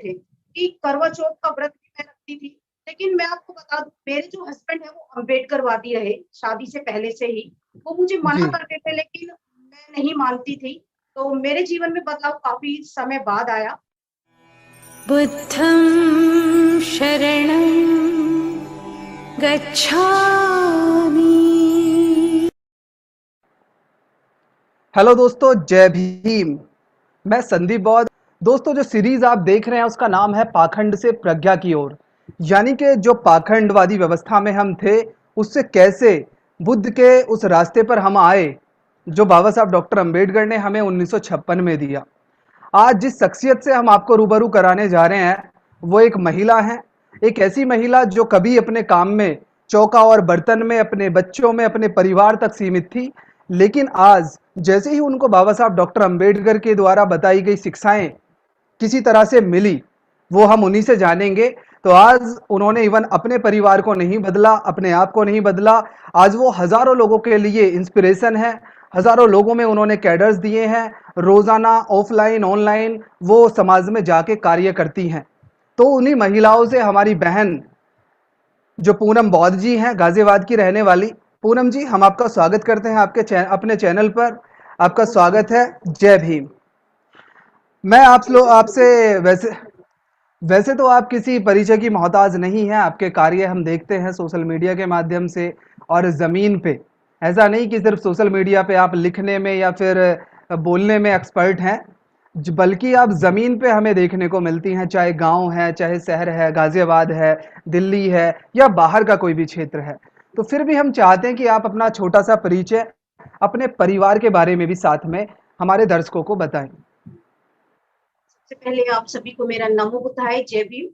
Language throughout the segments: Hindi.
थे कि करवा चौथ का व्रत भी मैं रखती थी। लेकिन मैं आपको बता दूं, मेरे जो हस्बैंड है वो अम्बेडकरवादी रहे शादी से पहले से ही। वो मुझे मना जी। करते थे लेकिन मैं नहीं मानती थी। तो मेरे जीवन में बदलाव काफी समय बाद आया। बुद्धं शरणं गच्छामि। हेलो दोस्तों, जय भीम। मैं संदीप बौद्ध। दोस्तों, जो सीरीज आप देख रहे हैं उसका नाम है पाखंड से प्रज्ञा की ओर। यानी कि जो पाखंडवादी व्यवस्था में हम थे, उससे कैसे बुद्ध के उस रास्ते पर हम आए जो बाबा साहब डॉक्टर अंबेडकर ने हमें 1956 में दिया। आज जिस शख्सियत से हम आपको रूबरू कराने जा रहे हैं वो एक महिला है। एक ऐसी महिला जो कभी अपने काम में, चौका और बर्तन में, अपने बच्चों में, अपने परिवार तक सीमित थी, लेकिन आज जैसे ही उनको बाबा साहब डॉक्टर अंबेडकर के द्वारा बताई गई शिक्षाएं किसी तरह से मिली, वो हम उन्हीं से जानेंगे। तो आज उन्होंने इवन अपने परिवार को नहीं बदला, अपने आप को नहीं बदला, आज वो हजारों लोगों के लिए इंस्पिरेशन है। हजारों लोगों में उन्होंने कैडर्स दिए हैं। रोजाना ऑफलाइन ऑनलाइन वो समाज में जाके कार्य करती हैं। तो उन्हीं महिलाओं से हमारी बहन जो पूनम बौद्ध जी हैं, गाजियाबाद की रहने वाली। पूनम जी, हम आपका स्वागत करते हैं अपने चैनल पर। आपका स्वागत है। जय भीम। मैं आपसे वैसे वैसे तो आप किसी परिचय की मोहताज नहीं हैं। आपके कार्य हम देखते हैं सोशल मीडिया के माध्यम से और ज़मीन पे। ऐसा नहीं कि सिर्फ सोशल मीडिया पे आप लिखने में या फिर बोलने में एक्सपर्ट हैं, बल्कि आप ज़मीन पे हमें देखने को मिलती हैं, चाहे गांव है, चाहे शहर है, गाजियाबाद है, दिल्ली है या बाहर का कोई भी क्षेत्र है। तो फिर भी हम चाहते हैं कि आप अपना छोटा सा परिचय अपने परिवार के बारे में भी साथ में हमारे दर्शकों को बताएं। सबसे पहले आप सभी को मेरा नमो बुद्धाय, जय भीम।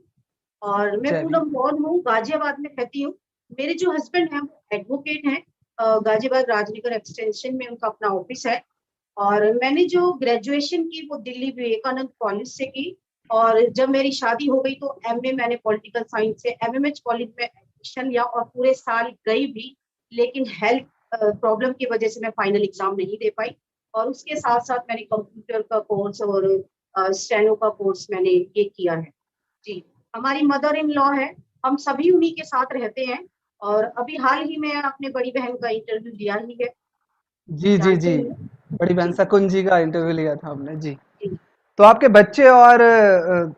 और मैं जय भीम। पूनम बौद्ध हूँ, गाजियाबाद में रहती हूँ। मेरे जो हस्बैंड हैं वो एडवोकेट हैं। गाजियाबाद राजनगर एक्सटेंशन में उनका अपना ऑफिस है। और मैंने जो ग्रेजुएशन की वो दिल्ली विवेकानंद कॉलेज से की। और जब मेरी शादी हो गई तो एमए मैंने पॉलिटिकल साइंस से एमएमएच कॉलेज में एडमिशन लिया और पूरे साल गई भी। लेकिन हेल्थ प्रॉब्लम की वजह से मैं फाइनल एग्जाम नहीं दे पाई। और उसके साथ साथ मैंने कंप्यूटर का कोर्स और स्टेनो का कोर्स मैंने ये किया है। जी। हमारी मदर इन लॉ है। हम सभी उन्हीं के साथ रहते हैं। और अभी हाल ही में अपने बड़ी बहन का इंटरव्यू लिया ही है। जी जी जानते जी। ही हैं। बड़ी बहन जी शकुन जी का इंटरव्यू लिया था हमने जी। जी। तो आपके बच्चे और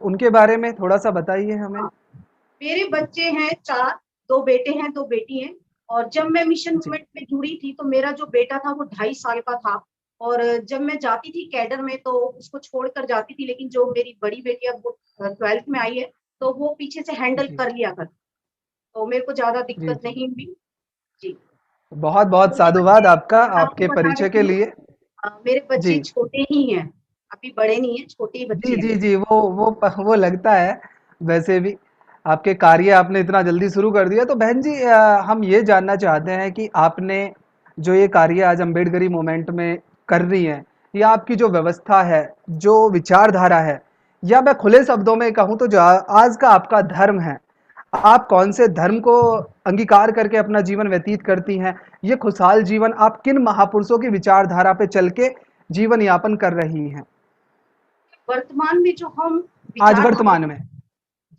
उनके बारे में थोड़ा सा बताइए हमें। हाँ, मेरे बच्चे हैं चार। दो बेटे हैं, दो बेटी हैं। और जब मैं मिशन जी मूवमेंट में जुड़ी थी तो मेरा जो बेटा था वो 2.5 साल का था। और जब मैं जाती थी कैडर में तो उसको छोड़कर जाती थी, लेकिन जो मेरी बड़ी बेटी अब वो 12th में आई है तो वो पीछे से हैंडल जी कर लिया कर। तो मेरे को ज्यादा जी दिक्कत जी। नहीं हुई। जी। बहुत बहुत मेरे साधुवाद बच्चे, आपका मैं आपको आपके बता परिचय देती के हूँ, लिए। मेरे बच्चे जी छोटे ही हैं। अभी बड़े नहीं हैं, छोटे ही जी बच्चे हैं। जी जी। वो लगता है। वैसे भी आपके कार्य आपने इतना जल्दी शुरू कर दिया। तो बहन जी, हम ये जानना चाहते हैं कि आपने जो ये कार्य आज अम्बेडकरी मूवमेंट में कर रही हैं, या आपकी जो व्यवस्था है, जो विचारधारा है, या मैं खुले शब्दों में कहूँ तो जो आज का आपका धर्म है, आप कौन से धर्म को अंगीकार करके अपना जीवन व्यतीत करती हैं? ये खुशहाल जीवन आप किन महापुरुषों की विचारधारा पे चल के जीवन यापन कर रही हैं वर्तमान में जो हम आज विचारधारा, वर्तमान में? हाँ,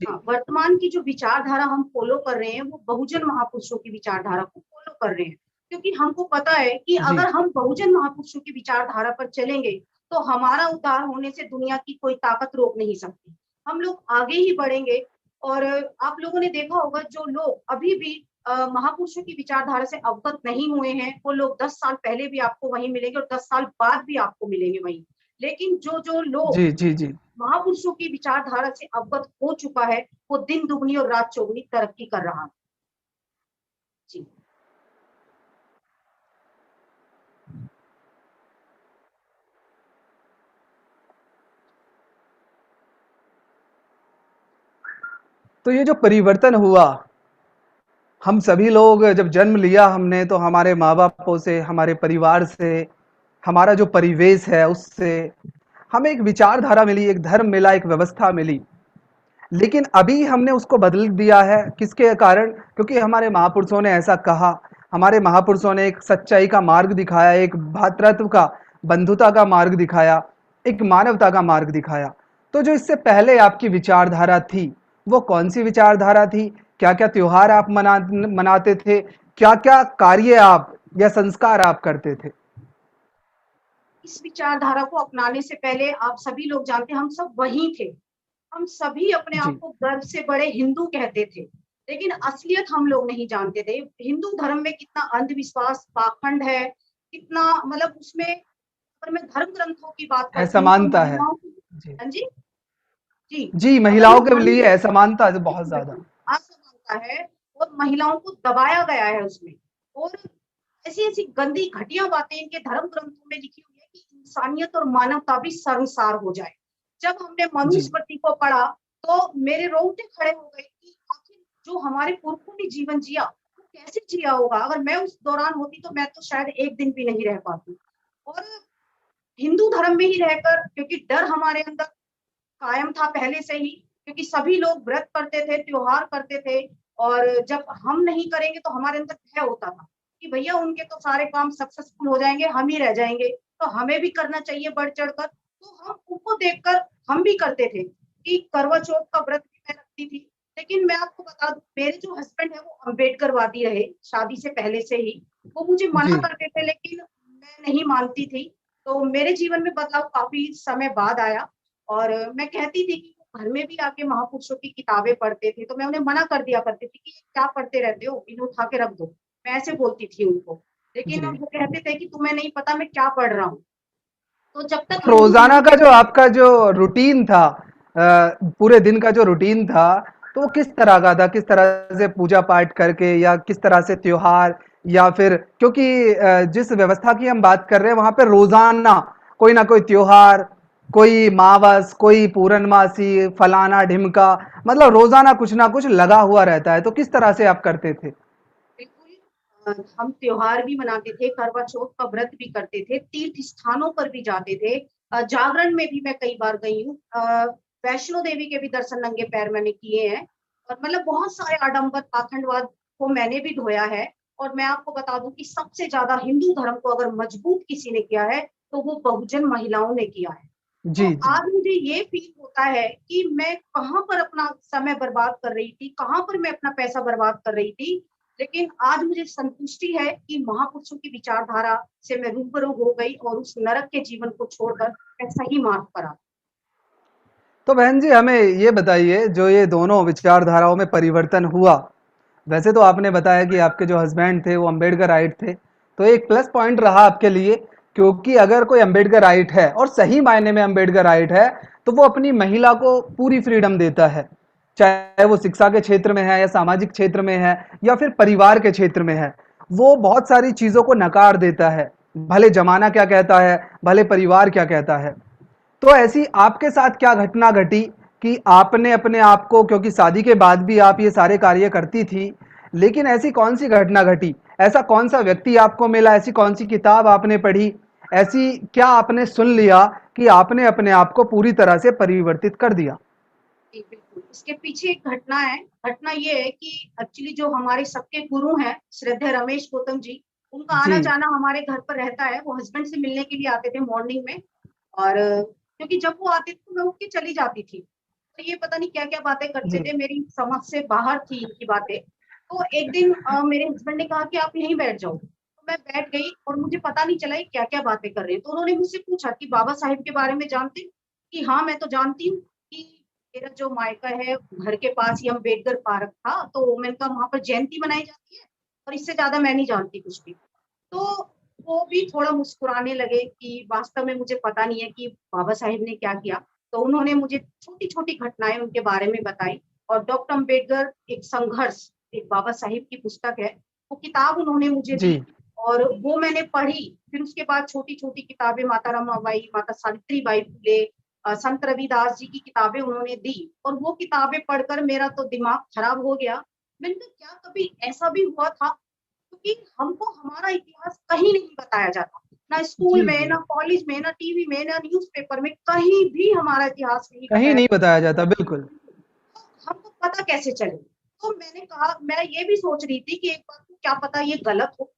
जी वर्तमान की जो विचारधारा हम फॉलो कर रहे हैं वो बहुजन महापुरुषों की विचारधारा को फॉलो कर रहे हैं। क्योंकि हमको पता है कि जी अगर हम बहुजन महापुरुषों की विचारधारा पर चलेंगे तो हमारा उद्धार होने से दुनिया की कोई ताकत रोक नहीं सकती। हम लोग आगे ही बढ़ेंगे। और आप लोगों ने देखा होगा जो लोग अभी भी महापुरुषों की विचारधारा से अवगत नहीं हुए हैं वो लोग 10 साल पहले भी आपको वहीं मिलेंगे और 10 साल बाद भी आपको मिलेंगे वहीं। लेकिन जो जो लोग जी जी जी। महापुरुषों की विचारधारा से अवगत हो चुका है वो दिन दुगनी और रात चौगुनी तरक्की कर रहा है। जी। तो ये जो परिवर्तन हुआ, हम सभी लोग जब जन्म लिया हमने, तो हमारे माँ बापों से, हमारे परिवार से, हमारा जो परिवेश है उससे हमें एक विचारधारा मिली, एक धर्म मिला, एक व्यवस्था मिली। लेकिन अभी हमने उसको बदल दिया है। किसके कारण? क्योंकि हमारे महापुरुषों ने ऐसा कहा। हमारे महापुरुषों ने एक सच्चाई का मार्ग दिखाया, एक भ्रातृत्व का, बंधुता का मार्ग दिखाया, एक मानवता का मार्ग दिखाया। तो जो इससे पहले आपकी विचारधारा थी, वो कौन-सी विचारधारा थी? क्या-क्या त्योहार आप मनाते थे? क्या-क्या कार्य आप या संस्कार आप करते थे? इस विचारधारा को अपनाने से पहले आप सभी लोग जानते हैं हम सब वही थे। हम सभी अपने आप जी, को गर्व से बड़े हिंदू कहते थे, लेकिन असलियत हम लोग नहीं जानते थे। हिंदू धर्म में कितना अंधविश्वास, पाखंड है, कितना मतलब उसमें अगर मैं धर्म ग्रंथों की बात करती हूँ तो असमानता है। महिलाओं की। जी। हाँ जी, जी। जी, अगर मैं महिलाओं के धर्म लिए असमानता है बहुत बिल्कुल, ज़्यादा। बिल्कुल, असमानता है और महिलाओं को दबाया गया है उसमें और ऐसी-ऐसी गंदी घटिया बातें इनके धर्म ग्रंथों में लिखी हुई है कि इंसानियत और मानवता भी शर्मसार हो जाए। जब हमने जी, मनुस्मृति को पढ़ा, तो मेरे रोंगटे खड़े हो गए कि आखिर जो हमारे पुरखों ने जीवन जिया, वो कैसे जिया होगा? अगर मैं उस दौरान होती तो मैं तो शायद 1 दिन भी नहीं रह पाती। और हिंदू धर्म में ही रहकर क्योंकि डर हमारे अंदर कायम था पहले से ही क्योंकि सभी लोग व्रत करते थे, त्योहार करते थे और जब हम नहीं करेंगे तो हमारे अंदर भय होता था कि भैया उनके तो सारे काम सक्सेसफुल हो जाएँगे, हम ही रह जाएँगे, तो हमें भी करना चाहिए बढ़-चढ़ कर। तो हम उनको देखकर हम भी करते थे कि करवा चौथ का व्रत भी मैं रखती थी। लेकिन मैं आपको बता दूँ मेरे जो हस्बैंड है वो अम्बेडकरवादी रहे, शादी से पहले से ही। वो मुझे मना जी। करते थे लेकिन मैं नहीं मानती थी। तो मेरे जीवन में बदलाव काफ़ी समय बाद आया और मैं कहती थी कि वो घर में भी आके महापुरुषों की किताबें पढ़ते थे, तो मैं उन्हें मना कर दिया करती थी कि ये क्या पढ़ते रहते हो? इन्हें उठा के रख दो। मैं ऐसे बोलती थी उनको। लेकिन जी। वो कहते थे कि तुम्हें नहीं पता मैं क्या पढ़ रहा हूँ। तो जब तक तो हिंदू रोज़ाना धर्म का जो आपका जो रूटीन था, पूरे दिन का जो रूटीन था, तो वो किस तरह का था? किस तरह से पूजा-पाठ करके या किस तरह से त्योहार या फिर क्योंकि जिस व्यवस्था की हम बात कर रहे हैं, वहाँ पे रोज़ाना कोई ना कोई त्योहार, कोई मावस, कोई पूर्णमासी, फलाना-ढिमका, मतलब रोज़ाना कुछ ना कुछ लगा हुआ रहता है। तो किस तरह से आप करते थे? बिल्कुल हम त्योहार भी मनाते थे, करवा चौथ का व्रत भी करते थे, तीर्थ स्थानों पर भी जाते थे। जागरण में भी मैं कई बार गई हूँ। वैष्णो देवी के भी दर्शन नंगे पैर मैंने किए हैं और मतलब बहुत सारे आडंबर पाखंडवाद को मैंने भी ढोया है और मैं आपको बता दूँ कि सबसे ज़्यादा हिंदू धर्म को अगर मजबूत किसी ने किया है, तो वो बहुजन महिलाओं ने किया है। तो जी, जी। आज मुझे ये फ़ील होता है कि मैं कहाँ पर अपना समय बर्बाद कर रही थी, कहाँ पर मैं अपना पैसा बर्बाद कर रही थी। लेकिन आज मुझे संतुष्टि है कि महापुरुषों की विचारधारा से मैं रूबरू हो गई और उस नरक के जीवन को छोड़कर मैं सही मार्ग पर आ तो बहन जी हमें ये बताइए जो ये दोनों विचारधाराओं में परिवर्तन हुआ, वैसे तो आपने बताया कि आपके जो हस्बैंड थे वो अम्बेडकराइट थे, तो एक प्लस पॉइंट रहा आपके लिए क्योंकि अगर कोई अम्बेडकराइट है और सही मायने में अम्बेडकराइट है तो वो अपनी महिला को पूरी फ्रीडम देता है, चाहे वो शिक्षा के क्षेत्र में है या सामाजिक क्षेत्र में है या फिर परिवार के क्षेत्र में है। वो बहुत सारी चीज़ों को नकार देता है, भले जमाना क्या कहता है, भले परिवार क्या कहता है। तो ऐसी आपके साथ क्या घटना घटी कि आपने अपने आप को, क्योंकि शादी के बाद भी आप ये सारे कार्य करती थी, लेकिन ऐसी कौन सी घटना घटी, ऐसा कौन सा व्यक्ति आपको मिला, ऐसी कौन सी किताब आपने पढ़ी, ऐसी क्या आपने सुन लिया कि आपने अपने आप को पूरी तरह से परिवर्तित कर दिया? जी, बिल्कुल। इसके पीछे एक घटना है। घटना ये है कि एक्चुअली जो हमारे सबके गुरु हैं, श्रद्धेय रमेश गौतम जी, उनका जी, आना-जाना हमारे घर पर रहता है। वो हस्बैंड से मिलने के लिए आते थे मॉर्निंग में और क्योंकि जब वो आते थे तो मैं उठ के चली जाती थी। तो ये पता नहीं क्या-क्या बातें करते जी, थे, मेरी समझ से बाहर थी इनकी बातें। तो एक दिन मेरे हस्बैंड ने कहा कि आप यहीं बैठ जाओ। तो मैं बैठ गई और मुझे पता नहीं चला ये क्या-क्या बातें कर रहे हैं। तो उन्होंने मुझसे पूछा कि बाबा साहिब के बारे में जानते हो? कि हाँ, मैं तो जानती हूँ कि मेरा जो मायका है घर के पास ही अम्बेडकर पार्क था, तो मैंने कहा वहाँ पर जयंती मनाई जाती है और इससे ज़्यादा मैं नहीं जानती कुछ भी। तो वो भी थोड़ा मुस्कुराने लगे कि वास्तव में मुझे पता नहीं है कि बाबा साहिब ने क्या किया। तो उन्होंने मुझे छोटी-छोटी घटनाएँ उनके बारे में बताई और डॉक्टर अम्बेडकर एक संघर्ष, एक बाबा साहिब की पुस्तक है, वो किताब उन्होंने मुझे दी जी, और वो मैंने पढ़ी। फिर उसके बाद छोटी-छोटी किताबें माता रमाबाई, माता सावित्रीबाई फुले, संत रविदास जी की किताबें उन्होंने दी और वो किताबें पढ़कर मेरा तो दिमाग खराब हो गया। मैंने कहा क्या कभी ऐसा भी हुआ था? क्योंकि हमको हमारा इतिहास कहीं नहीं बताया जाता। ना स्कूल जी, में, जी। ना कॉलेज में, ना टीवी में, ना न्यूज़पेपर में, कहीं भी हमारा इतिहास नहीं कहीं बताया नहीं जाता। बताया जाता, बिल्कुल। तो हमको पता कैसे चले? तो मैंने कहा मैं ये भी सोच रही थी कि एक बार को क्या पता ये गलत हो।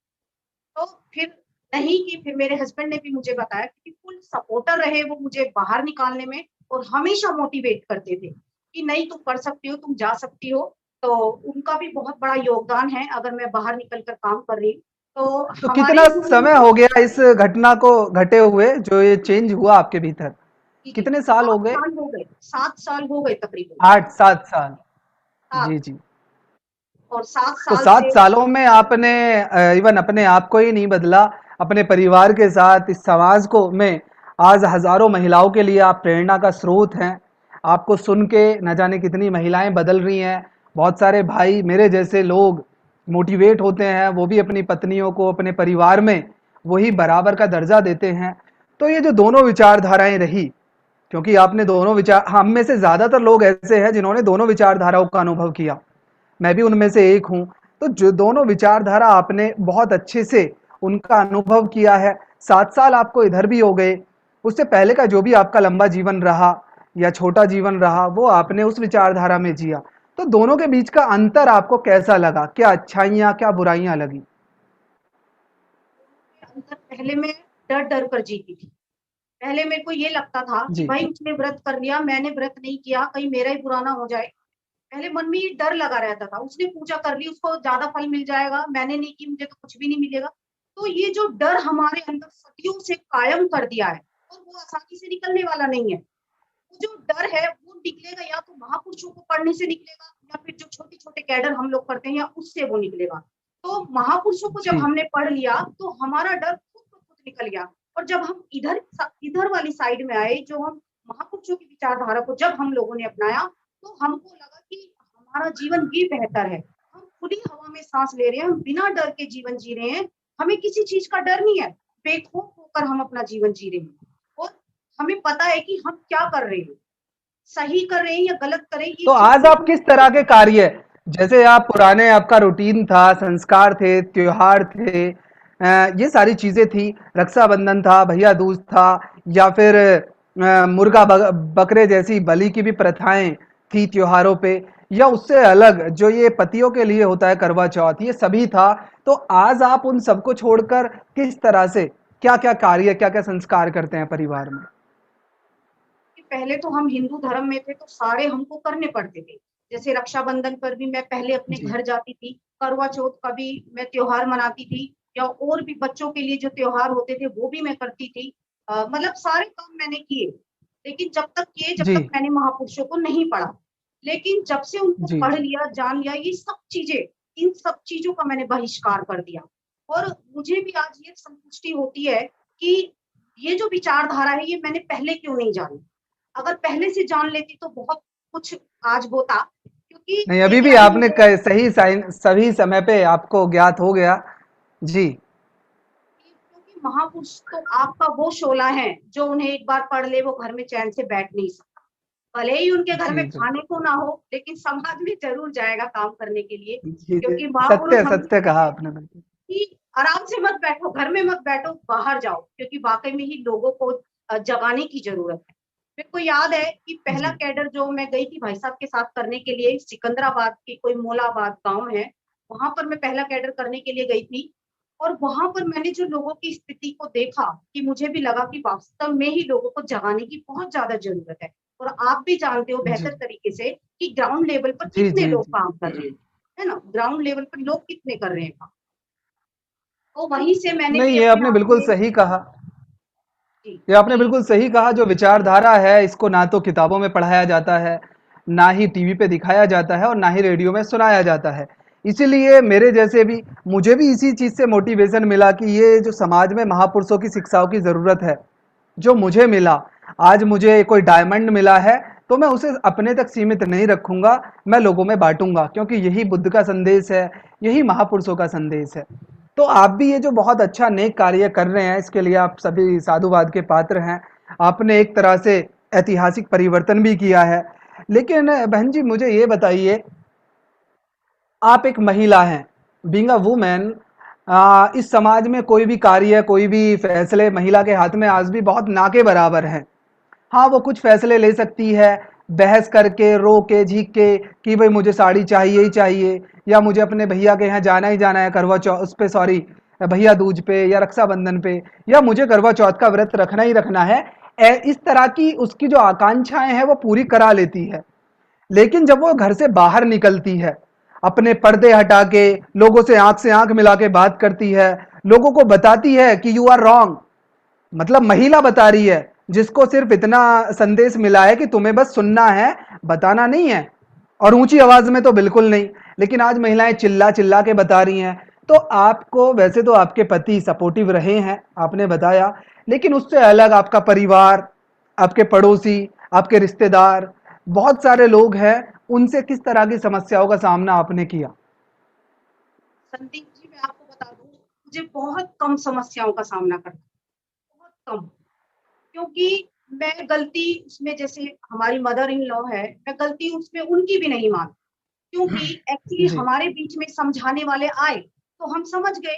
तो फिर नहीं कि फिर मेरे हस्बैंड ने भी मुझे बताया क्योंकि फुल सपोर्टर रहे वो मुझे बाहर निकालने में और हमेशा मोटिवेट करते थे कि नहीं तुम कर सकती हो, तुम जा सकती हो। तो उनका भी बहुत बड़ा योगदान है अगर मैं बाहर निकल कर काम कर रही हूँ तो तो हमारे कितना जीवन समय में। हो गया इस घटना को घटे हुए, जो ये चेंज हुआ आपके भीतर? जी जी, कितने साल हो सात गए? साल हो गए, 7 साल हो गए तकरीबन। 8-7 साल। सात। जी, जी। और सात तो साल 7 से। सालों में आपने इवन अपने आप को ही नहीं बदला, अपने परिवार के साथ इस समाज को में आज हज़ारों महिलाओं के लिए आप प्रेरणा का स्रोत हैं। आपको सुन के न जाने कितनी महिलाएं बदल रही हैं। बहुत सारे भाई मेरे जैसे लोग मोटिवेट होते हैं, वो भी अपनी पत्नियों को अपने परिवार में वही बराबर का दर्जा देते हैं। तो ये जो दोनों विचारधाराएं रही, क्योंकि आपने दोनों विचार, हम में से ज़्यादातर लोग ऐसे हैं जिन्होंने दोनों विचारधाराओं का अनुभव किया। मैं भी उनमें से एक हूँ। तो जो दोनों विचारधारा आपने बहुत अच्छे से उनका अनुभव किया है। 7 साल आपको इधर भी हो गए, उससे पहले का जो भी आपका लंबा जीवन रहा या छोटा जीवन रहा, वो आपने उस विचारधारा में जिया। तो दोनों के बीच का अंतर आपको कैसा लगा? क्या अच्छाइयाँ, क्या बुराइयाँ लगी? अंदर पहले मैं डर डर कर जीती थी। पहले मेरे को ये लगता था कि जी, भाई उसने व्रत कर लिया, मैंने व्रत नहीं किया, कहीं मेरा ही बुरा ना हो जाए। पहले मन में ये डर लगा रहता था, उसने पूजा कर ली उसको ज्यादा फल मिल जाएगा, मैंने नहीं की मुझे तो कुछ भी नहीं मिलेगा। तो ये जो डर हमारे अंदर सदियों से कायम कर दिया है और वो आसानी से निकलने वाला नहीं है। वो जो डर है वो निकलेगा या तो महापुरुषों को पढ़ने से निकलेगा या फिर जो छोटे छोटे कैडर हम लोग करते हैं या उससे वो निकलेगा। तो महापुरुषों को जब जी, हमने पढ़ लिया तो हमारा डर खुद ब खुद निकल गया। और जब हम इधर इधर वाली साइड में आए, जो हम महापुरुषों की विचारधारा को जब हम लोगों ने अपनाया तो हमको लगा कि हमारा जीवन भी बेहतर है। हम खुली हवा में सांस ले रहे हैं, हम बिना डर के जीवन जी रहे हैं। हमें किसी चीज का डर नहीं है, बेखौफ होकर हम अपना जीवन जी रहे हैं। और हमें पता है कि हम क्या कर रहे हैं, सही कर रहे हैं या गलत कर रहे हैं, ये तो चीज आज भी आप किस हमको। तरह के कार्य, जैसे आप पुराने आपका रूटीन था, संस्कार थे, त्योहार थे, ये सारी चीजें थी, रक्षाबंधन था, भैया दूज था, या फिर मुर्गा बकरे जैसी बलि की भी प्रथाएं थी त्योहारों पे, या उससे अलग जो ये पतियों के लिए होता है करवा चौथ, ये सभी था। तो आज आप उन सबको छोड़कर किस तरह से क्या क्या कार्य, क्या क्या संस्कार करते हैं परिवार में? कि पहले तो हम हिंदू धर्म में थे तो सारे हमको करने पड़ते थे। जैसे रक्षाबंधन पर भी मैं पहले अपने जी, घर जाती थी, करवा चौथ का भी मैं त्योहार मनाती थी, या और भी बच्चों के लिए जो त्योहार होते थे वो भी मैं करती थी। मतलब सारे काम मैंने किए, लेकिन जब जी, तक मैंने महापुरुषों को नहीं पढ़ा। लेकिन जब से उनको जी, पढ़ जी, लिया, जान लिया, ये सब चीजें, इन सब चीजों का मैंने बहिष्कार कर दिया। और मुझे भी आज ये संतुष्टि होती है कि ये जो विचारधारा है ये मैंने पहले क्यों नहीं जानी। अगर पहले से जान लेती तो बहुत कुछ आज होता। क्योंकि नहीं, अभी एक भी लाइन आपने है सही साइन सही समय पे आपको ज्ञात हो गया। जी, क्योंकि महापुरुष तो आपका वो शोला है जो उन्हें एक बार पढ़ ले वो घर में चैन से बैठ नहीं सकता। भले ही उनके घर में जी, खाने बिल्कुल। को ना हो लेकिन समाज में जरूर जाएगा काम करने के लिए। जी, जी, क्योंकि महापुरुष सत्य हमसे सत्य कहा कहते हैं आपने बिल्कुल। कि आराम से मत बैठो, घर में मत बैठो, बाहर जाओ, क्योंकि वाकई में ही लोगों को जगाने की जरूरत है। मेरे को याद है कि पहला जी, कैडर जो मैं गई थी भाई साहब के साथ करने के लिए, सिकंदराबाद की कोई मोलाबाद गांव है, वहां पर मैं पहला कैडर करने के लिए गई थी। और वहां पर मैंने जो लोगों की स्थिति को देखा कि मुझे भी लगा कि वास्तव में ही लोगों को जगाने की बहुत ज्यादा जरूरत है। और आप भी जानते हो जी, बेहतर तरीके से कि ग्राउंड लेवल पर जी, कितने जी, लोग जी, काम कर रहे हैं, है ना, ग्राउंड लेवल पर लोग कितने कर रहे हैं काम। तो वहीं से मैंने नहीं, भी ये अपने आपने आप बिल्कुल में। सही कहा। जी ये आपने कि बिल्कुल सही कहा, जो विचारधारा है इसको ना तो किताबों में पढ़ाया जाता है, ना ही टीवी पे दिखाया जाता है, और ना ही रेडियो में सुनाया जाता है। इसीलिए मेरे जैसे भी, मुझे भी इसी चीज़ से मोटिवेशन मिला कि ये जो समाज में महापुरुषों की शिक्षाओं की ज़रूरत है, जो मुझे मिला, आज मुझे कोई डायमंड मिला है, तो मैं उसे अपने तक सीमित नहीं रखूंगा, मैं लोगों में बांटूंगा, क्योंकि यही बुद्ध का संदेश है, यही महापुरुषों का संदेश है। तो आप भी ये जो बहुत अच्छा नेक कार्य कर रहे हैं, इसके लिए आप सभी साधुवाद के पात्र हैं। आपने एक तरह से ऐतिहासिक परिवर्तन भी किया है। लेकिन बहन जी, मुझे ये बताइए, आप एक महिला हैं, बीइंग अ वुमेन, इस समाज में कोई भी कार्य, कोई भी फैसले महिला के हाथ में आज भी बहुत ना के बराबर हैं। हाँ, वो कुछ फैसले ले सकती है, बहस करके, रो के, झीक के, कि भाई मुझे साड़ी चाहिए ही चाहिए, या मुझे अपने भैया के यहाँ जाना ही जाना है करवा चौथ उस पे, सॉरी, भैया दूज पे या रक्षाबंधन पे, या मुझे करवा चौथ का व्रत रखना ही रखना है। इस तरह की उसकी जो आकांक्षाएं हैं वो पूरी करा लेती है। लेकिन जब वो घर से बाहर निकलती है, अपने पर्दे हटा के लोगों से आंख मिला के बात करती है, लोगों को बताती है कि यू आर रॉन्ग, मतलब महिला बता रही है जिसको सिर्फ इतना संदेश मिला है कि तुम्हें बस सुनना है, बताना नहीं है, और ऊंची आवाज में तो बिल्कुल नहीं। लेकिन आज महिलाएं चिल्ला चिल्ला के बता रही हैं। तो आपको वैसे तो आपके पति सपोर्टिव रहे हैं, आपने बताया, लेकिन उससे अलग आपका परिवार, आपके पड़ोसी, आपके रिश्तेदार, बहुत सारे लोग हैं, उनसे किस तरह की समस्याओं का सामना आपने किया? संदीप जी, मैं आपको बता दूं, मुझे बहुत कम समस्याओं का सामना करना, बहुत कम। क्योंकि मैं गलती उसमें, जैसे हमारी मदर इन लॉ है, मैं गलती उसमें उनकी भी नहीं मानती। क्योंकि एक्चुअली जी। हमारे बीच में समझाने वाले आए तो हम समझ गए।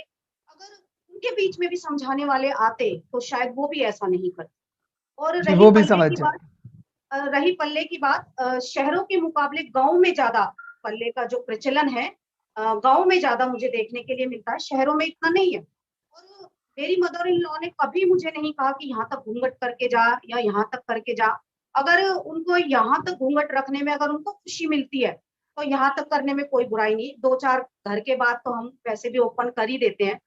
अगर उनके बीच में भी समझाने वाले आते तो शायद वो भी ऐसा नहीं करते। और जी, वो भी समझ जाए। रही पल्ले की बात, शहरों के मुकाबले गांव में ज्यादा पल्ले का जो प्रचलन है, गांव में ज्यादा मुझे देखने के लिए मिलता है, शहरों में इतना नहीं है। और मेरी मदर इन लॉ ने कभी मुझे नहीं कहा कि यहाँ तक घूंघट करके जा या यहाँ तक करके जा। अगर उनको यहाँ तक घूंघट रखने में अगर उनको खुशी मिलती है तो यहाँ तक करने में कोई बुराई नहीं। दो चार घर के बाद तो हम वैसे भी ओपन कर ही देते हैं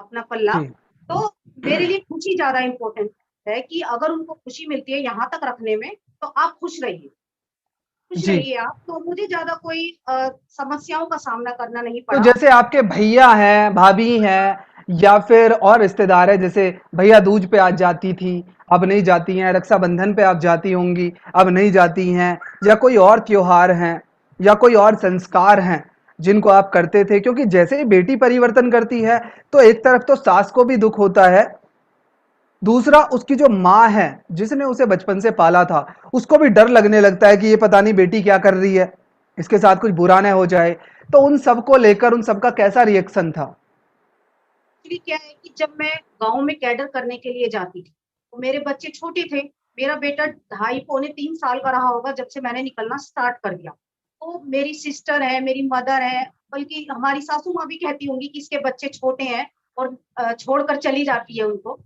अपना पल्ला। जी। तो मेरे लिए खुशी ज्यादा इंपॉर्टेंट है कि अगर उनको खुशी मिलती है यहाँ तक रखने में तो आप खुश रहिए, खुश जी। रहिए आप। तो मुझे ज्यादा कोई समस्याओं का सामना करना नहीं तो पड़ा। जैसे आपके भैया हैं, भाभी हैं, या फिर और रिश्तेदार हैं, जैसे भैया दूज पे आज जाती थी, अब नहीं जाती हैं, रक्षाबंधन पे आप जाती होंगी, अब नहीं जाती हैं, या कोई और त्योहार हैं, या कोई और संस्कार हैं जिनको आप करते थे, क्योंकि जैसे ही बेटी परिवर्तन करती है तो एक तरफ तो सास को भी दुख होता है, दूसरा उसकी जो माँ है जिसने उसे बचपन से पाला था, उसको भी डर लगने लगता है कि ये पता नहीं बेटी क्या कर रही है, इसके साथ कुछ बुरा ना हो जाए। तो उन सबको लेकर उन सबका कैसा रिएक्शन था? एक्चुअली क्या है कि जब मैं गांव में कैडर करने के लिए जाती थी तो मेरे बच्चे छोटे थे। मेरा बेटा 2.5 पौने 3 साल का रहा होगा जब से मैंने निकलना स्टार्ट कर दिया। तो मेरी सिस्टर है, मेरी मदर है, बल्कि हमारी सासू माँ भी कहती होंगी कि इसके बच्चे छोटे हैं और छोड़कर चली जाती है उनको।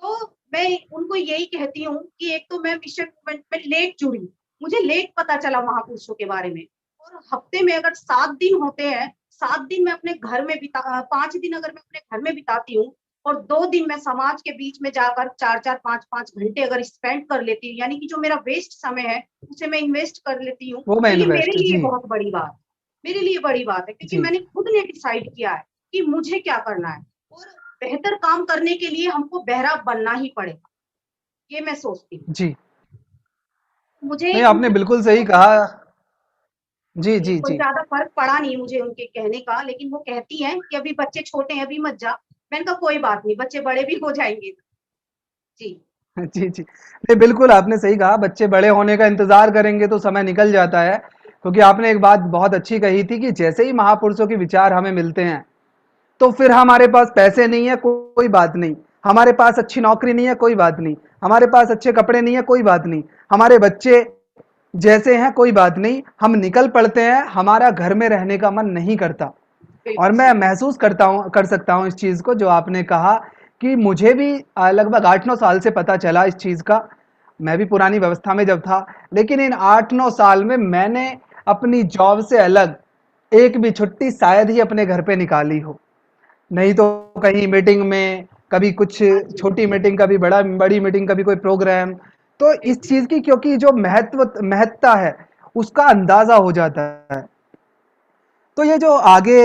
तो मैं उनको यही कहती हूँ कि एक तो मैं मिशन मूवमेंट में लेट जुड़ी, मुझे लेट पता चला महापुरुषों के बारे में। और हफ्ते में अगर 7 दिन होते हैं, 7 दिन मैं अपने घर में 5 दिन अगर मैं अपने घर में बिताती हूँ और 2 दिन मैं समाज के बीच में जाकर 4-4 5-5 घंटे अगर स्पेंड कर लेती हूँ, यानी कि जो मेरा वेस्ट समय है उसे मैं इन्वेस्ट कर लेती हूँ, वो मैं तो ये मेरे इन्वेस्ट, लिए जी। बहुत बड़ी बात है। मेरे लिए बड़ी बात है क्योंकि जी। मैंने खुद ने डिसाइड किया है कि मुझे क्या करना है। और बेहतर काम करने के लिए हमको बहरा बनना ही पड़ेगा, ये मैं सोचती हूँ। जी। मुझे नहीं, आपने उनके बिल्कुल सही कहा। जी, जी, जी, कोई जी। ज्यादा फर्क पड़ा नहीं मुझे उनके कहने का, लेकिन वो कहती हैं कि अभी बच्चे छोटे हैं, अभी मत जा। मैंने कहा कोई बात नहीं, बच्चे बड़े भी हो जाएंगे। जी। जी, जी। नहीं, बिल्कुल आपने सही कहा, बच्चे बड़े होने का इंतज़ार करेंगे तो समय निकल जाता है। क्योंकि आपने एक बात बहुत अच्छी कही थी कि जैसे ही महापुरुषों के विचार हमें मिलते हैं, तो फिर हमारे पास पैसे नहीं है, कोई बात नहीं, हमारे पास अच्छी नौकरी नहीं है, कोई बात नहीं, हमारे पास अच्छे कपड़े नहीं है, कोई बात नहीं, हमारे बच्चे जैसे हैं, कोई बात नहीं, हम निकल पड़ते हैं, हमारा घर में रहने का मन नहीं करता। और बिल्कुल मैं सही बात। महसूस कर सकता हूँ इस चीज़ को जो आपने कहा, कि मुझे भी लगभग 8-9 साल से पता चला इस चीज़ का। मैं भी पुरानी व्यवस्था में जब था, लेकिन इन 8-9 साल में मैंने अपनी जॉब से अलग एक भी छुट्टी शायद ही अपने घर पे निकाली हो। नहीं तो कहीं मीटिंग में, कभी कुछ हाँ जी। छोटी मीटिंग, कभी बड़ी मीटिंग, कभी कोई प्रोग्राम। तो इस बिल्कुल। चीज़ की क्योंकि जो महत्ता है, उसका अंदाज़ा हो जाता है। तो ये जो आगे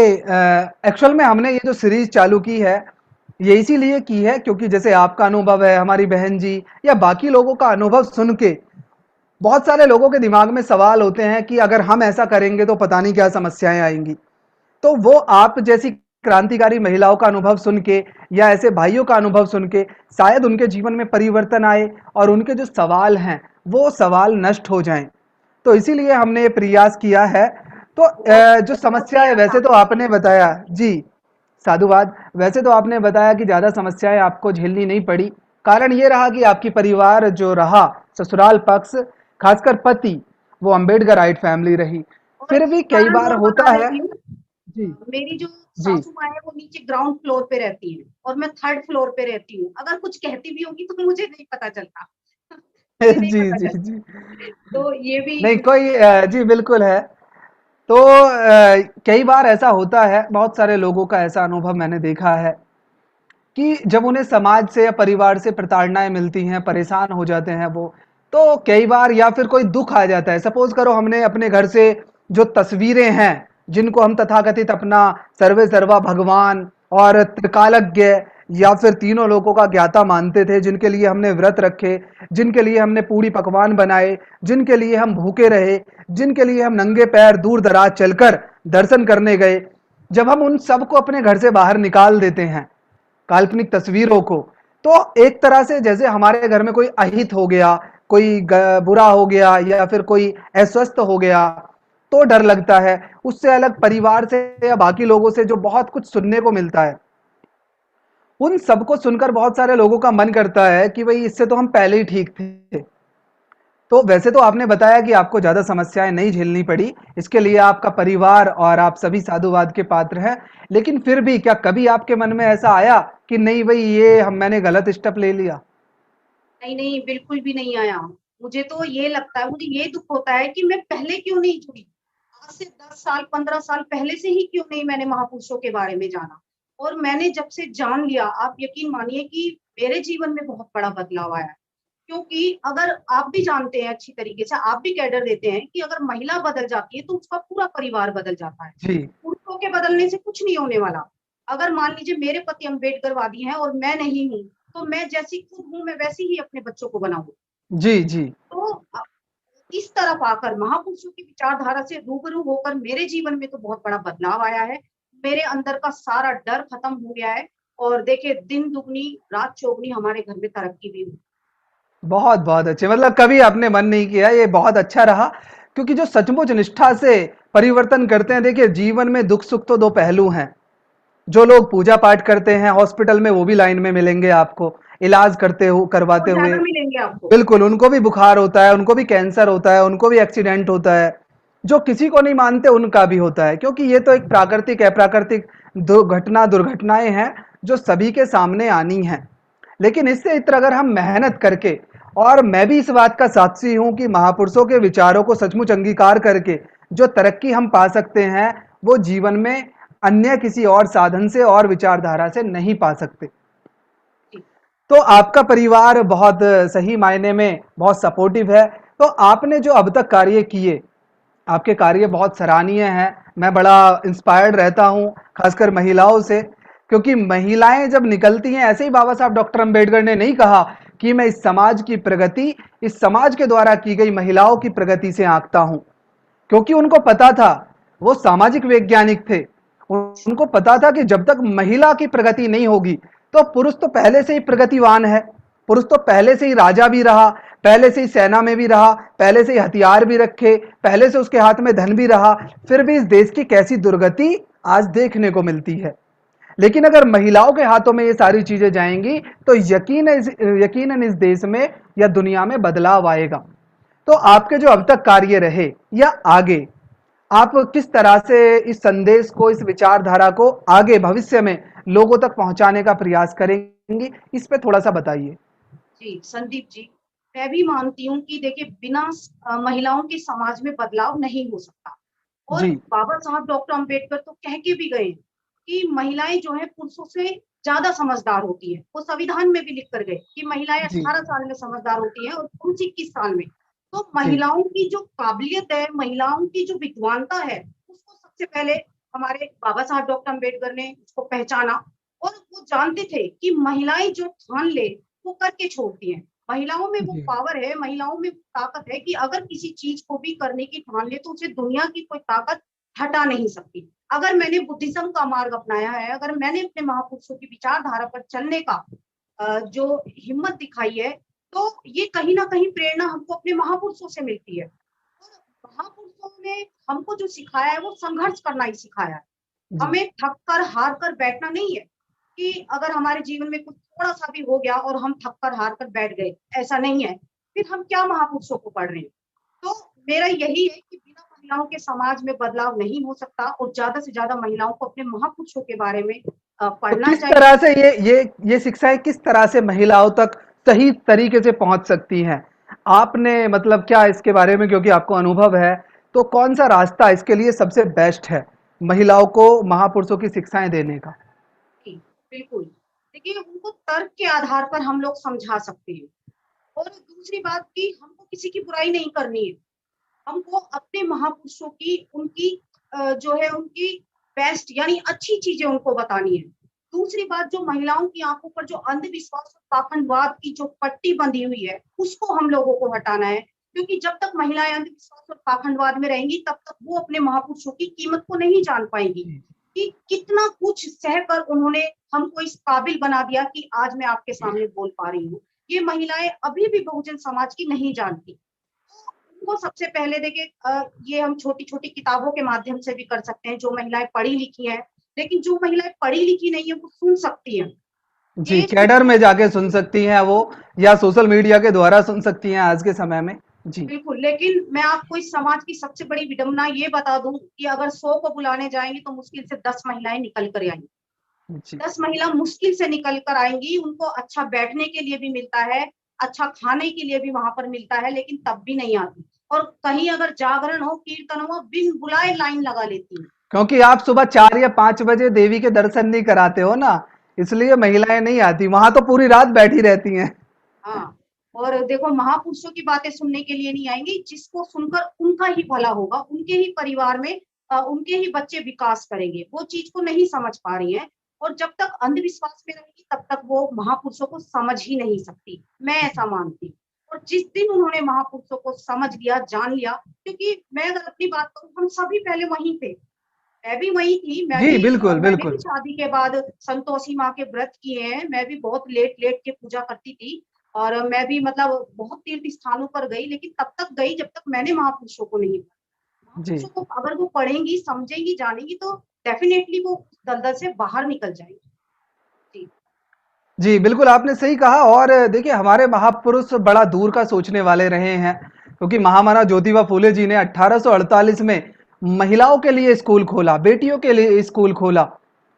एक्चुअल में हमने ये जो सीरीज चालू की है, ये इसीलिए की है क्योंकि जैसे आपका अनुभव है, हमारी बहन जी या बाकी लोगों का अनुभव सुन के बहुत सारे लोगों के दिमाग में सवाल होते हैं कि अगर हम ऐसा करेंगे तो पता नहीं क्या समस्याएं आएंगी। तो वो आप जैसी क्रांतिकारी महिलाओं का अनुभव सुन के या ऐसे भाइयों का अनुभव सुन के शायद उनके जीवन में परिवर्तन आए और उनके जो सवाल हैं वो सवाल नष्ट हो जाएं। तो इसीलिए हमने ये प्रयास किया है। तो बहुत जो बहुत समस्या है, प्रयास वैसे तो आपने आपने किए। बताया जी, साधुवाद। वैसे तो आपने बताया कि ज़्यादा समस्याएं आपको झेलनी नहीं पड़ी। कारण ये रहा कि आपकी परिवार जो रहा, ससुराल पक्ष, खासकर पति, वो अम्बेडकराइट फैमिली रही। और फिर भी एक कई कारण बार और बता होता है। देती हूँ, जी। मेरी जो जी। सासू माँ है वो नीचे ग्राउंड फ्लोर पे रहती है और मैं 3rd फ्लोर पे रहती हूँ। अगर कुछ कहती भी होगी तो मुझे नहीं पता चलता। मुझे नहीं जी पता जी चला। जी। तो ये भी नहीं कोई जी बिल्कुल है। तो कई बार ऐसा होता है, बहुत सारे लोगों का ऐसा अनुभव मैंने देखा है कि जब उन्हें समाज से या परिवार से प्रताड़नाएं मिलती हैं, परेशान हो जाते हैं वो, तो कई बार या फिर कोई दुख आ जाता है। सपोज करो हमने अपने घर से जो तस्वीरें हैं, जिनको हम तथाकथित अपना सर्वे सर्वा भगवान और त्रिकालज्ञ या फिर तीनों लोगों का ज्ञाता मानते थे, जिनके लिए हमने व्रत रखे, जिनके लिए हमने पूरी पकवान बनाए, जिनके लिए हम भूखे रहे, जिनके लिए हम नंगे पैर दूर दराज चलकर दर्शन करने गए, जब हम उन सबको अपने घर से बाहर निकाल देते हैं, काल्पनिक तस्वीरों को, तो एक तरह से जैसे हमारे घर में कोई अहित हो गया, कोई बुरा हो गया या फिर कोई अस्वस्थ हो गया, तो डर लगता है। उससे अलग परिवार से या बाकी लोगों से जो बहुत कुछ सुनने को मिलता है, उन सबको सुनकर बहुत सारे लोगों का मन करता है कि भाई इससे तो हम पहले ही ठीक थे। तो वैसे तो आपने बताया कि आपको ज्यादा समस्याएं नहीं झेलनी पड़ी, इसके लिए आपका परिवार और आप सभी साधुवाद के पात्र हैं। लेकिन फिर भी क्या कभी आपके मन में ऐसा आया कि नहीं भाई ये हम मैंने गलत स्टेप ले लिया? नहीं नहीं, बिल्कुल भी नहीं आया। मुझे तो ये लगता है, मुझे ये दुख होता है कि मैं पहले क्यों नहीं जुड़ी। आज से 10 साल 15 साल पहले से ही क्यों नहीं मैंने महापुरुषों के बारे में जाना। और मैंने जब से जान लिया, आप यकीन मानिए कि मेरे जीवन में बहुत बड़ा बदलाव आया है। क्योंकि अगर आप भी जानते हैं अच्छी तरीके से, आप भी कैडर देते हैं कि अगर महिला बदल जाती है तो उसका पूरा परिवार बदल जाता है। जी पुरुषों के बदलने से कुछ नहीं होने वाला। अगर मान लीजिए मेरे पति अम्बेडकरवादी हैं और मैं नहीं हूँ, तो मैं जैसी खुद हूँ मैं वैसी ही अपने बच्चों को बनाऊंगी। जी जी। तो इस तरफ आकर महापुरुषों की विचारधारा से रूबरू होकर मेरे जीवन में तो बहुत बड़ा बदलाव आया है। मेरे अंदर का सारा डर खत्म हो गया है। और देखिए, दिन दुगनी रात चौगनी हमारे घर में तरक्की भी हुई। बहुत बहुत अच्छे, मतलब कभी आपने मन नहीं किया, ये बहुत अच्छा रहा। क्योंकि जो सचमुच निष्ठा से परिवर्तन करते हैं, देखिए जीवन में दुख सुख तो दो पहलू हैं। जो लोग पूजा पाठ करते हैं हॉस्पिटल में, वो भी लाइन में मिलेंगे आपको इलाज करते हो और करवाते हुए। ज्यादा मिलेंगे आपको। बिल्कुल, उनको भी बुखार होता है, उनको भी कैंसर होता है, उनको भी एक्सीडेंट होता है। जो किसी को नहीं मानते उनका भी होता है, क्योंकि ये तो एक प्राकृतिक अप्राकृतिक दुर्घटनाएं हैं जो सभी के सामने आनी हैं। लेकिन इससे इतर अगर हम मेहनत करके, और मैं भी इस बात का साक्षी हूं कि महापुरुषों के विचारों को सचमुच अंगीकार करके जो तरक्की हम पा सकते हैं, वो जीवन में अन्य किसी और साधन से और विचारधारा से नहीं पा सकते। जी। तो आपका परिवार बहुत सही मायने में बहुत सपोर्टिव है। तो आपने जो अब तक कार्य किए, आपके कार्य बहुत सराहनीय हैं। मैं बड़ा इंस्पायर्ड रहता हूं, खासकर महिलाओं से, क्योंकि महिलाएं जब निकलती हैं, ऐसे ही बाबा साहब डॉक्टर अंबेडकर ने नहीं कहा कि मैं इस समाज की प्रगति इस समाज के द्वारा की गई महिलाओं की प्रगति से आंकता हूं। क्योंकि उनको पता था, वो सामाजिक वैज्ञानिक थे, उनको पता था कि जब तक महिला की प्रगति नहीं होगी, तो पुरुष तो पहले से ही प्रगतिवान है, पुरुष तो पहले से ही राजा भी रहा, पहले से ही सेना में भी रहा, पहले से ही हथियार भी रखे, पहले से उसके हाथ में धन भी रहा, फिर भी इस देश की कैसी दुर्गति आज देखने को मिलती है। लेकिन अगर महिलाओं के हाथों में ये सारी चीजें जाएंगी, तो यकीनन इस देश में या दुनिया में बदलाव आएगा। तो आपके जो अब तक कार्य रहे या आगे, आप किस तरह से इस संदेश को, इस विचारधारा को आगे भविष्य में लोगों तक पहुंचाने का प्रयास करेंगी, इस पे थोड़ा सा बताइए। जी संदीप जी, मैं भी मानती हूँ कि देखिए, बिना महिलाओं के समाज में बदलाव नहीं हो सकता। और जी बाबा साहब डॉक्टर अंबेडकर तो कह के भी गए कि महिलाएं जो है पुरुषों से ज्यादा समझदार होती है। वो संविधान में भी लिख कर गए कि महिलाएं जी 18 साल में समझदार होती हैं और पुरुष 21 साल में। तो जी महिलाओं की जो काबिलियत है, महिलाओं की जो विद्वानता है, उसको सबसे पहले हमारे बाबा साहब डॉक्टर अंबेडकर ने उसको पहचाना। और वो जानते थे कि महिलाएं जो ठान ले वो करके छोड़ती हैं। महिलाओं में वो जी पावर है, महिलाओं में ताकत है कि अगर किसी चीज को भी करने की ठान ले तो उसे दुनिया की कोई ताकत हटा नहीं सकती। अगर मैंने बुद्धिज्म का मार्ग अपनाया है, अगर मैंने अपने महापुरुषों की विचारधारा पर चलने का जो हिम्मत दिखाई है, तो ये कहीं ना कहीं प्रेरणा हमको अपने महापुरुषों से मिलती है। और महापुरुषों ने हमको जो सिखाया है वो संघर्ष करना ही सिखाया है। जी हमें थक कर हार कर बैठना नहीं है कि अगर हमारे जीवन में कुछ थोड़ा सा भी हो गया और हम थक कर हार कर बैठ गए, ऐसा नहीं है। फिर हम क्या महापुरुषों को पढ़ रहे हैं। तो मेरा यही है कि बिना महिलाओं के समाज में बदलाव नहीं हो सकता और ज्यादा से ज्यादा महिलाओं को अपने महापुरुषों के बारे में तो पढ़ना किस चाहिए। तरह से ये शिक्षाएं किस तरह से महिलाओं तक सही तरीके से पहुंच सकती हैं? आपने मतलब क्या इसके बारे में, क्योंकि आपको अनुभव है, तो कौन सा रास्ता इसके लिए सबसे बेस्ट है महिलाओं को महापुरुषों की शिक्षाएं देने का? जी, बिल्कुल। देखिए, उनको तर्क के आधार पर हम लोग समझा सकते हैं। और दूसरी बात कि हमको किसी की बुराई नहीं करनी है। हमको अपने महापुरुषों की उनकी जो है उनकी बेस्ट यानी अच्छी चीजें उनको बतानी है। दूसरी बात, जो महिलाओं की आंखों पर जो अंधविश्वास और पाखंडवाद की जो पट्टी बंधी हुई है, उसको हम लोगों को हटाना है। क्योंकि जब तक महिलाएं अंधविश्वास और पाखंडवाद में रहेंगी, तब तक वो अपने महापुरुषों की कीमत को नहीं जान पाएंगी जी कि कितना कुछ सहकर उन्होंने हमको इस काबिल बना दिया कि आज मैं आपके सामने बोल पा रही हूँ। ये महिलाएं अभी भी बहुजन समाज की नहीं जानती। वो सबसे पहले देखिए, ये हम छोटी-छोटी किताबों के माध्यम से भी कर सकते हैं, जो महिलाएँ पढ़ी लिखी हैं, लेकिन जो महिलाएँ पढ़ी लिखी नहीं है, वो सुन सकती हैं। जी, ये कैडर में जाके सुन सुनना सकती हैं वो, या सोशल मीडिया के द्वारा सुन सकती हैं आज के समय में। जी बिल्कुल, लेकिन मैं आपको इस समाज की सबसे बड़ी विडंबना ये बता दूँ कि अगर 100 को बुलाने जाएँगी, तो मुश्किल से 10 महिलाएँ निकल कर आएँगी। जी 10 महिला मुश्किल से निकल कर आएँगी, उनको अच्छा बैठने के लिए भी मिलता है, अच्छा खाने के लिए भी वहाँ पर मिलता है, लेकिन तब भी नहीं आती। और कहीं अगर जागरण हो, कीर्तन हो, बिन बुलाए लाइन लगा लेती हैं। क्योंकि आप सुबह 4 या 5 बजे देवी के दर्शन नहीं कराते हो ना, इसलिए महिलाएं नहीं आती, वहां तो पूरी रात बैठी रहती हैं। हाँ, और देखो, महापुरुषों की बातें सुनने के लिए नहीं आएँगी, जिसको सुनकर उनका ही भला होगा, उनके ही परिवार में उनके ही बच्चे विकास करेंगे, वो चीज़ को नहीं समझ पा रही हैं। और जब तक अंधविश्वास में रहेंगी, तब तक वो महापुरुषों को समझ ही नहीं सकती, मैं ऐसा मानती हूँ। और जिस दिन उन्होंने महापुरुषों को समझ लिया, जान लिया, क्योंकि मैं अगर अपनी बात करूँ, हम सभी पहले वहीं थे। मैं भी वही थी, जी बिल्कुल मैंने भी बिल्कुल। शादी के बाद संतोषी माँ के व्रत किए हैं, मैं भी बहुत लेट-लेट के पूजा करती थी और मैं भी मतलब बहुत तीर्थ स्थानों पर गई, लेकिन तब तक गई जब तक मैंने महापुरुषों को नहीं पढ़ा। जी महापुरुषों को अगर वो पढ़ेंगी, समझेंगी, जानेंगी तो डेफिनिटली वो उस दलदल से बाहर निकल जाएँगी। जी, जी, बिल्कुल आपने सही कहा। और देखिए, हमारे महापुरुष बड़ा दूर का सोचने वाले रहे हैं, क्योंकि महामना ज्योतिबा फूले जी ने 1848 में महिलाओं के लिए स्कूल खोला, बेटियों के लिए स्कूल खोला,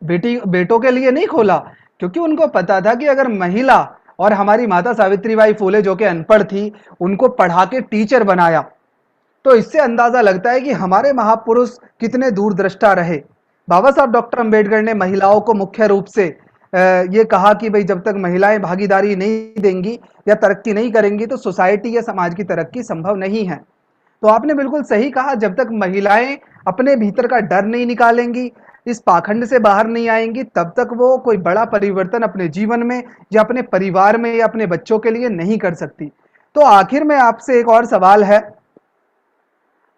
बेटी बेटों के लिए नहीं खोला, क्योंकि उनको पता था कि अगर महिला, और हमारी माता सावित्रीबाई फूले जो कि अनपढ़ थी, उनको पढ़ा के टीचर बनाया, तो इससे अंदाजा लगता है कि हमारे महापुरुष कितने दूरदृष्टा रहे। बाबा साहब डॉक्टर अंबेडकर ने महिलाओं को मुख्य रूप से ये कहा कि भाई जब तक महिलाएं भागीदारी नहीं देंगी या तरक्की नहीं करेंगी, तो सोसाइटी या समाज की तरक्की संभव नहीं है। तो आपने बिल्कुल सही कहा, जब तक महिलाएं अपने भीतर का डर नहीं निकालेंगी, इस पाखंड से बाहर नहीं आएंगी, तब तक वो कोई बड़ा परिवर्तन अपने जीवन में या अपने परिवार में या अपने बच्चों के लिए नहीं कर सकती। तो आखिर में आपसे एक और सवाल है।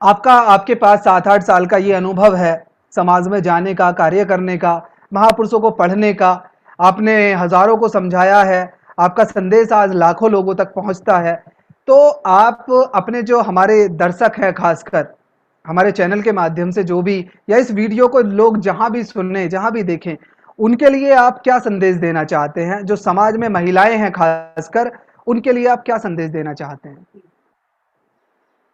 आपके पास 7-8 साल का ये अनुभव है समाज में जाने का, कार्य करने का, महापुरुषों को पढ़ने का, आपने हजारों को समझाया है, आपका संदेश आज लाखों लोगों तक पहुंचता है। तो आप अपने जो हमारे दर्शक हैं, खासकर हमारे चैनल के माध्यम से जो भी, या इस वीडियो को लोग जहां भी सुने, जहां भी देखें, उनके लिए आप क्या संदेश देना चाहते हैं? जो समाज में महिलाएं हैं खासकर, उनके लिए आप क्या संदेश देना चाहते हैं?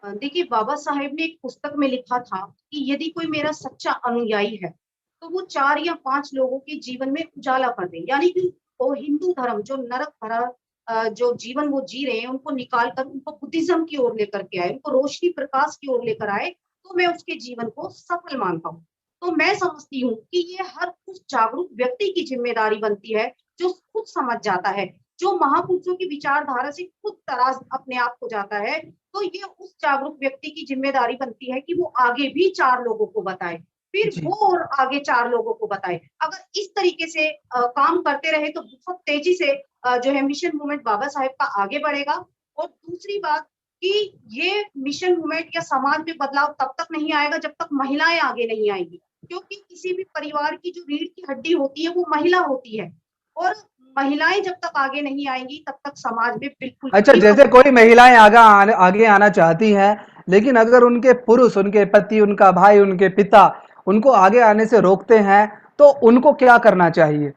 देखिए, बाबा साहेब ने एक पुस्तक में लिखा था कि यदि कोई मेरा सच्चा अनुयायी है, तो वो 4 या 5 लोगों के जीवन में उजाला कर दे। यानी कि वो हिंदू धर्म जो नरक भरा जो जीवन वो जी रहे हैं, उनको निकाल कर उनको बुद्धिज़्म की ओर लेकर के आए, उनको रोशनी प्रकाश की ओर लेकर आए, तो मैं उसके जीवन को सफल मानता हूँ। तो मैं समझती हूँ कि ये हर उस जागरूक व्यक्ति की ज़िम्मेदारी बनती है, जो खुद समझ जाता है, जो महापुरुषों की विचारधारा से खुद तरास अपने आप हो जाता है, तो ये उस जागरूक व्यक्ति की ज़िम्मेदारी बनती है कि वो आगे भी 4 लोगों को बताए, फिर जी वो और आगे 4 लोगों को बताए। अगर इस तरीके से काम करते रहे, तो बहुत तेज़ी से जो है मिशन मूवमेंट बाबा साहेब का आगे बढ़ेगा। और दूसरी बात कि ये मिशन मूवमेंट या समाज में बदलाव तब तक नहीं आएगा, जब तक महिलाएँ आगे नहीं आएँगी। क्योंकि किसी भी परिवार की जो रीढ़ की हड्डी होती है, वो महिला होती है। और महिलाएँ जब तक आगे नहीं आएँगी, तब तक समाज में बिल्कुल अच्छा, भी जैसे कोई महिलाएं आगे आना चाहती हैं, लेकिन अगर उनके पुरुष, उनके पति, उनका भाई, उनके पिता उनको आगे आने से रोकते हैं, तो उनको क्या करना चाहिए?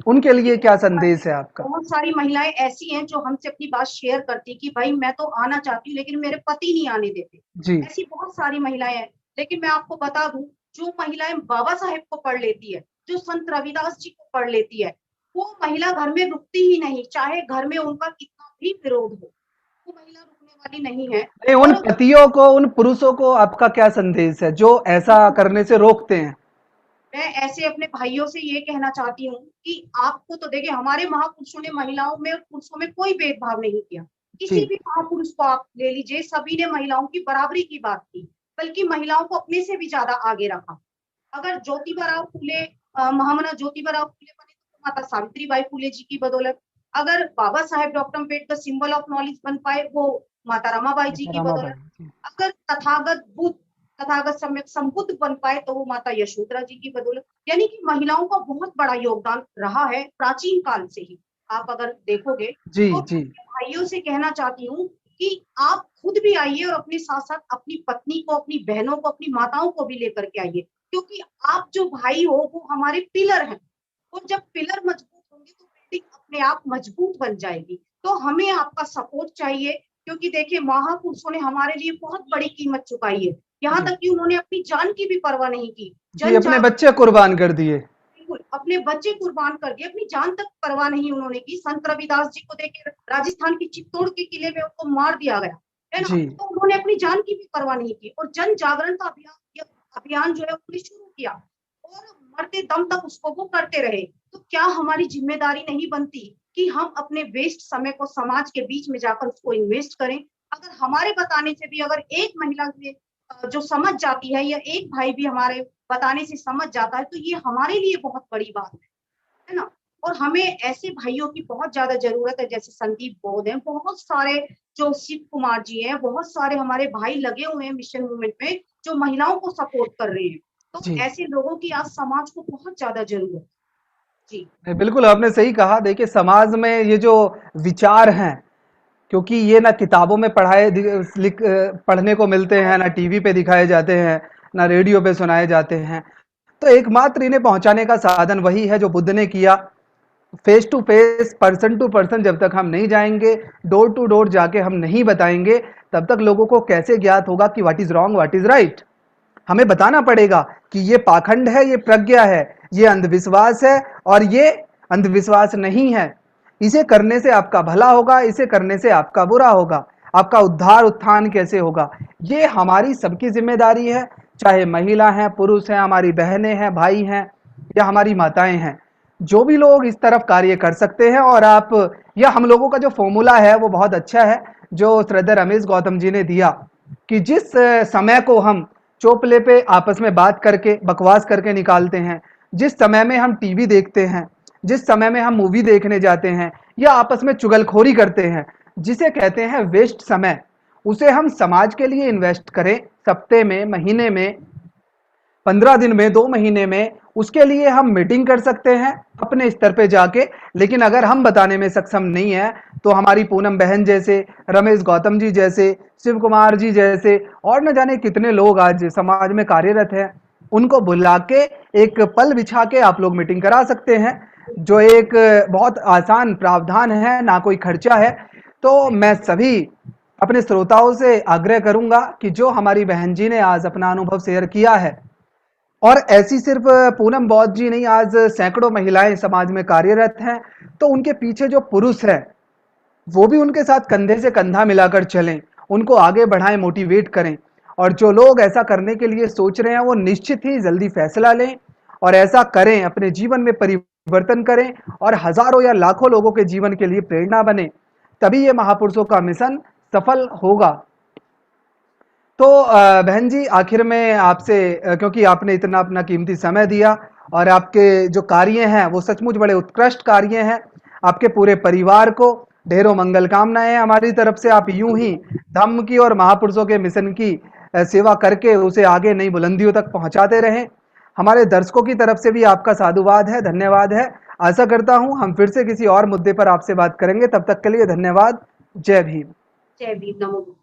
उनके लिए क्या संदेश है आपका? बहुत सारी महिलाएँ ऐसी हैं जो हमसे अपनी बात शेयर करती कि भाई मैं तो आना चाहती हूँ, लेकिन मेरे पति नहीं आने देते। जी ऐसी बहुत सारी महिलाएँ हैं। लेकिन मैं आपको बता दूँ, जो महिलाएँ बाबा साहेब को पढ़ लेती है, जो संत रविदास जी को पढ़ लेती है, वो महिला घर में रुकती ही नहीं, चाहे घर में उनका कितना भी विरोध हो। वो महिला रुकने वाली नहीं है। नहीं, उन और पतियों को, उन पुरुषों को आपका क्या संदेश है जो ऐसा करने से रोकते हैं? मैं ऐसे अपने भाइयों से ये कहना चाहती हूँ कि आपको तो देखिए हमारे महापुरुषों ने महिलाओं में और पुरुषों में कोई भेदभाव नहीं किया। किसी जी, भी महापुरुष को आप ले लीजिए, सभी ने महिलाओं की बराबरी की बात की, बल्कि महिलाओं को अपने से भी ज्यादा आगे रखा। अगर ज्योतिबा फूले महामना ज्योतिबा फूले बने तो माता सावित्रीबाई फूले जी की बदौलत। अगर Baba Saheb doctor Ambedkar symbol of knowledge बन पाए वो माता रमाबाई जी की रमाबाई बदौलत। जी। अगर तथागत सम्यक संबुद्ध बन पाए तो वो माता यशोधरा जी की बदौलत। यानी कि महिलाओं का बहुत बड़ा योगदान रहा है प्राचीन काल से ही। आप अगर देखोगे जी, तो जी, मैं भाइयों से कहना चाहती हूँ कि आप खुद भी आइए और अपने साथ साथ अपनी पत्नी को, अपनी बहनों को, अपनी माताओं को भी लेकर के आइए, क्योंकि आप जो भाई हो वो हमारे पिलर हैं। और जब पिलर मजबूत होंगे तो बिल्डिंग अपने आप मजबूत बन जाएगी। तो हमें आपका सपोर्ट चाहिए, क्योंकि देखिए महापुरुषों ने हमारे लिए बहुत बड़ी कीमत चुकाई है। यहाँ जी, तक कि उन्होंने अपनी जान की भी परवाह नहीं की। जी, जन अपने जागरण, बच्चे कुर्बान कर दिए। बिल्कुल अपने बच्चे कुर्बान कर दिए, अपनी जान तक परवाह नहीं उन्होंने की। संत रविदास जी को देखिए राजस्थान की चित्तौड़ के किले में उनको मार दिया गया, है ना? जी, तो उन्होंने अपनी जान की भी परवाह नहीं की और जन जागरण का अभियान जो है उन्होंने शुरू किया और मरते दम तक उसको वो करते रहे। तो क्या हमारी जिम्मेदारी नहीं बनती कि हम अपने वेस्ट समय को समाज के बीच में जाकर उसको इन्वेस्ट करें? अगर हमारे बताने से भी अगर एक महिला जो समझ जाती है या एक भाई भी हमारे बताने से समझ जाता है तो ये हमारे लिए बहुत बड़ी बात है ना? और हमें ऐसे भाइयों की बहुत ज्यादा जरूरत है, जैसे संदीप बौद्ध हैं, बहुत सारे जो शिव कुमार जी हैं, बहुत सारे हमारे भाई लगे हुए हैं मिशन मूवमेंट में जो महिलाओं को सपोर्ट कर रहे हैं। तो जी। ऐसे लोगों की आज समाज को बहुत ज्यादा जरूरत है। जी। नहीं, बिल्कुल आपने सही कहा। देखिए समाज में ये जो विचार हैं, क्योंकि ये ना किताबों में पढ़ने को मिलते हैं, ना टीवी पे दिखाए जाते हैं, ना रेडियो पे सुनाए जाते हैं। तो एकमात्र इन्हें पहुंचाने का साधन वही है जो बुद्ध ने किया। Face to face, person to person जब तक हम नहीं जाएंगे, डोर टू डोर जाके हम नहीं बताएंगे, तब तक लोगों को कैसे ज्ञात होगा कि what is wrong, what is right. हमें बताना पड़ेगा कि ये पाखंड है, ये प्रज्ञा है, ये अंधविश्वास है और ये अंधविश्वास नहीं है। इसे करने से आपका भला होगा, इसे करने से आपका बुरा होगा। आपका उद्धार उत्थान कैसे होगा, ये हमारी सबकी जिम्मेदारी है। चाहे महिला हैं, पुरुष हैं, हमारी बहनें हैं, भाई हैं या हमारी माताएं हैं, जो भी लोग इस तरफ कार्य कर सकते हैं। और आप, या हम लोगों का जो फॉर्मूला है वो बहुत अच्छा है जो श्रद्धेय रमेश गौतम जी ने दिया, कि जिस समय को हम चोपले पे आपस में बात करके बकवास करके निकालते हैं, जिस समय में हम टीवी देखते हैं, जिस समय में हम मूवी देखने जाते हैं या आपस में चुगलखोरी करते हैं, जिसे कहते हैं वेस्ट समय, उसे हम समाज के लिए इन्वेस्ट करें। सप्ते में, महीने में, 15 दिन में, 2 महीने में, उसके लिए हम मीटिंग कर सकते हैं अपने स्तर पे जाके। लेकिन अगर हम बताने में सक्षम नहीं है तो हमारी पूनम बहन जैसे, रमेश गौतम जी जैसे, शिव कुमार जी जैसे और न जाने कितने लोग आज समाज में कार्यरत हैं, उनको बुला के एक पल बिछा के आप लोग मीटिंग करा सकते हैं, जो एक बहुत आसान प्रावधान है, ना कोई खर्चा है। तो मैं सभी अपने श्रोताओं से आग्रह करूंगा कि जो हमारी बहन जी ने आज अपना अनुभव शेयर किया है, और ऐसी सिर्फ पूनम बौद्ध जी नहीं, आज सैकड़ों महिलाएं समाज में कार्यरत हैं, तो उनके पीछे जो पुरुष हैं वो भी उनके साथ कंधे से कंधा मिलाकर चलें, उनको आगे बढ़ाएं, मोटिवेट करें। और जो लोग ऐसा करने के लिए सोच रहे हैं वो निश्चित ही जल्दी फैसला लें और ऐसा करें, अपने जीवन में परिवर्तन करें और हजारों या लाखों लोगों के जीवन के लिए प्रेरणा बने। तभी ये महापुरुषों का मिशन सफल होगा। तो बहन जी, आखिर में आपसे, क्योंकि आपने इतना अपना कीमती समय दिया और आपके जो कार्य हैं वो सचमुच बड़े उत्कृष्ट कार्य हैं, आपके पूरे परिवार को ढेरों मंगल कामनाएं हमारी तरफ से। आप यूं ही धम्म की और महापुरुषों के मिशन की सेवा करके उसे आगे नई बुलंदियों तक पहुंचाते रहें। हमारे दर्शकों की तरफ से भी आपका साधुवाद है, धन्यवाद है। आशा करता हूं हम फिर से किसी और मुद्दे पर आपसे बात करेंगे। तब तक के लिए धन्यवाद। जय भीम। जय भीम। नमो बुद्धाय।